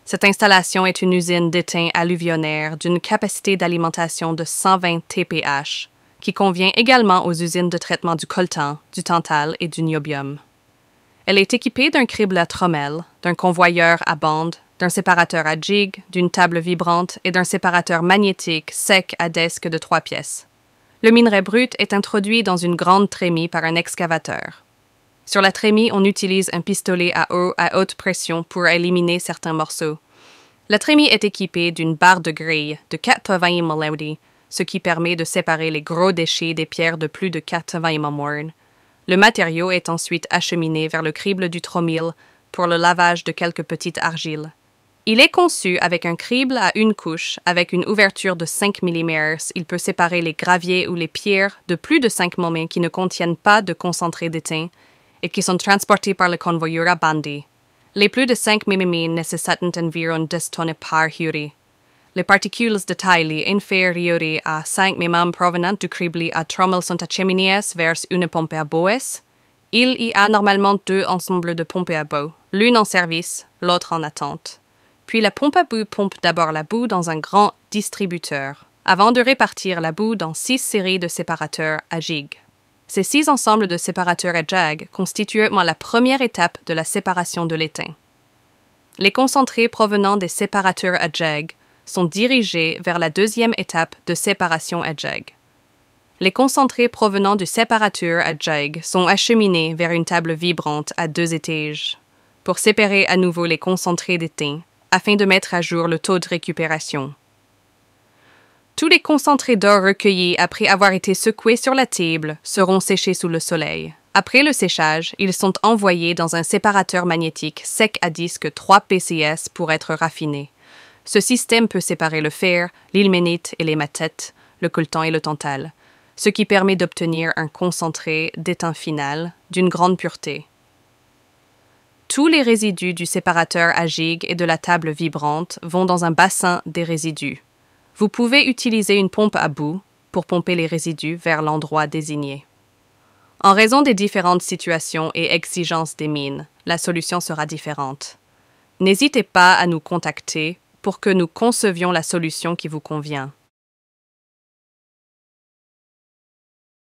Cette installation est une usine d'étain alluvionnaire d'une capacité d'alimentation de 120 TPH, qui convient également aux usines de traitement du coltan, du tantal et du niobium. Elle est équipée d'un crible à trommel, d'un convoyeur à bande, d'un séparateur à jig, d'une table vibrante et d'un séparateur magnétique sec à disque de 3 pièces. Le minerai brut est introduit dans une grande trémie par un excavateur. Sur la trémie, on utilise un pistolet à eau à haute pression pour éliminer certains morceaux. La trémie est équipée d'une barre de grille de 80 mm, ce qui permet de séparer les gros déchets des pierres de plus de 80 mm. Le matériau est ensuite acheminé vers le crible du tromil pour le lavage de quelques petites argiles. Il est conçu avec un crible à une couche avec une ouverture de 5 mm. Il peut séparer les graviers ou les pierres de plus de 5 mm qui ne contiennent pas de concentré d'étain et qui sont transportés par le convoyeur à bandé. Les plus de 5 mm nécessitent environ 10 tonnes par hurée. Les particules de taille inférieure à 5 mm provenant du crible à trommel sont acheminées vers une pompe à bois. Il y a normalement 2 ensembles de pompes à bout, l'une en service, l'autre en attente. Puis la pompe à bout pompe d'abord la boue dans un grand distributeur, avant de répartir la boue dans 6 séries de séparateurs à jig. Ces 6 ensembles de séparateurs à jig constituent la première étape de la séparation de l'étain. Les concentrés provenant des séparateurs à jig sont dirigés vers la deuxième étape de séparation à jig. Les concentrés provenant du séparateur à jig sont acheminés vers une table vibrante à 2 étages pour séparer à nouveau les concentrés d'étain afin de mettre à jour le taux de récupération. Tous les concentrés d'or recueillis après avoir été secoués sur la table seront séchés sous le soleil. Après le séchage, ils sont envoyés dans un séparateur magnétique sec à disque 3 PCS pour être raffinés. Ce système peut séparer le fer, l'ilménite et l'hématite, le coltan et le tantal, ce qui permet d'obtenir un concentré d'étain final d'une grande pureté. Tous les résidus du séparateur à jig et de la table vibrante vont dans un bassin des résidus. Vous pouvez utiliser une pompe à bout pour pomper les résidus vers l'endroit désigné. En raison des différentes situations et exigences des mines, la solution sera différente. N'hésitez pas à nous contacter pour que nous concevions la solution qui vous convient.